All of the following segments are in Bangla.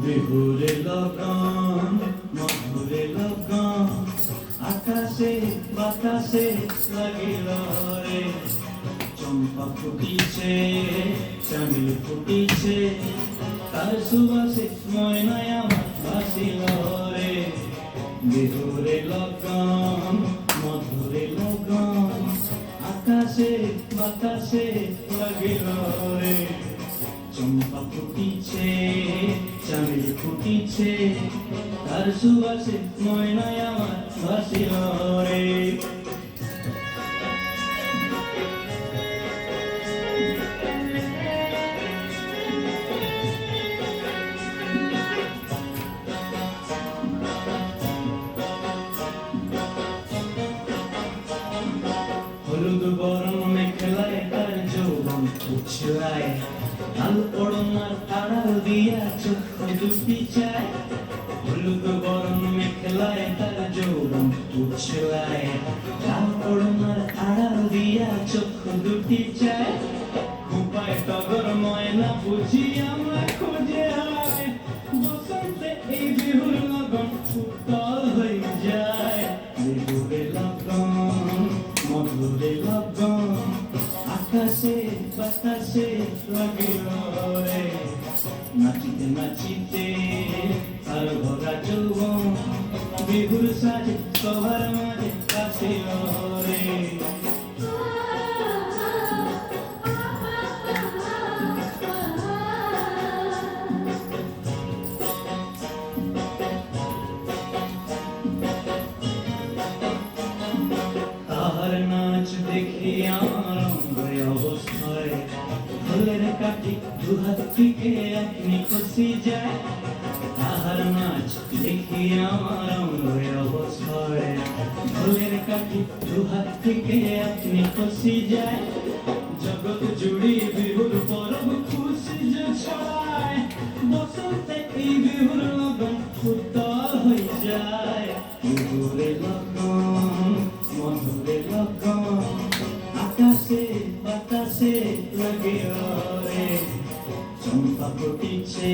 বিহুরে লগন মধুরে লগন আকাশে বাতাসে লাগিল রে চম্পা ফুটিছে চামেলি ফুটিছে তার সুবাসে ময়নায় আমার ভাসিল রে বিহুরে লগন মধুরে লগন আকাশে বাতাসে লাগিল রে চম্পা ফুটিছে চামেলি ফুটিছে তার সুবাসে ময়নায় আমার ভাসিল রে হলুদ বরণ মেখলায় তার যৌবন উছলায় লাল ওড়নার আড়াল দিয়া চক্ষু দুটি চায় হলুদ বরণ মেখলায় তার যৌবন উছলায় লাল ওড়নার আড়াল দিয়া চক্ষু দুটি চায় খুপায় টগর ময়না বুঝি আমরা খুঁজে হায় বসন্তে এই বিহুর লগন উত্তল হয়ে যায় বিহুরে লগন মধুরে লগন আকাশে বাতাসে লাগিল রে নাচিতে নাচিতে আর ভরা যৌবন বিহুর সাজে সবার মাঝে আসিল রে তাহার নাচ দেখি আমার অঙ্গয় অবস্থায় ঢোলের কাঠি দুহাত থেকে আপনি খুশি যায় তাহার নাচ দেখি আমার অঙ্গয় অবস্থায় ঢোলের কাঠি দুহাত থেকে আপনি খুশি যায় জগৎ জুড়ি বিহুর পরব খুশি যে ছড়ায় বসন্তে এই বিহুর লগন উত্তল হয়ে যায় বিহুরে লগন মধুরে লগন আকাশে বাতাসে লাগিল রে চম্পা ফুটিছে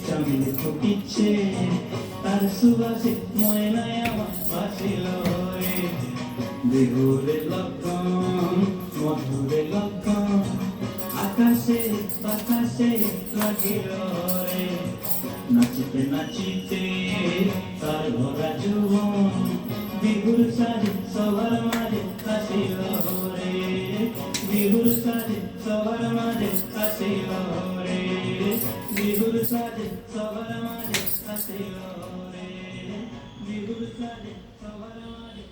চামেলি ফুটিছে তার সুবাসে ময়নায় আমার ভাসিল রে বিহুরে লগন মধুরে লগন আকাশে বাতাসে লাগিল রে নাচিতে নাচিতে তার ভরা যৌবন বিহুর সাজে সবার মাঝে আসিল রে বিহুর সাজে সবার মাঝে আসিল রে বিহুর সাজে সবার মাঝে আসিল রে বিহুর সাজে সবার মাঝে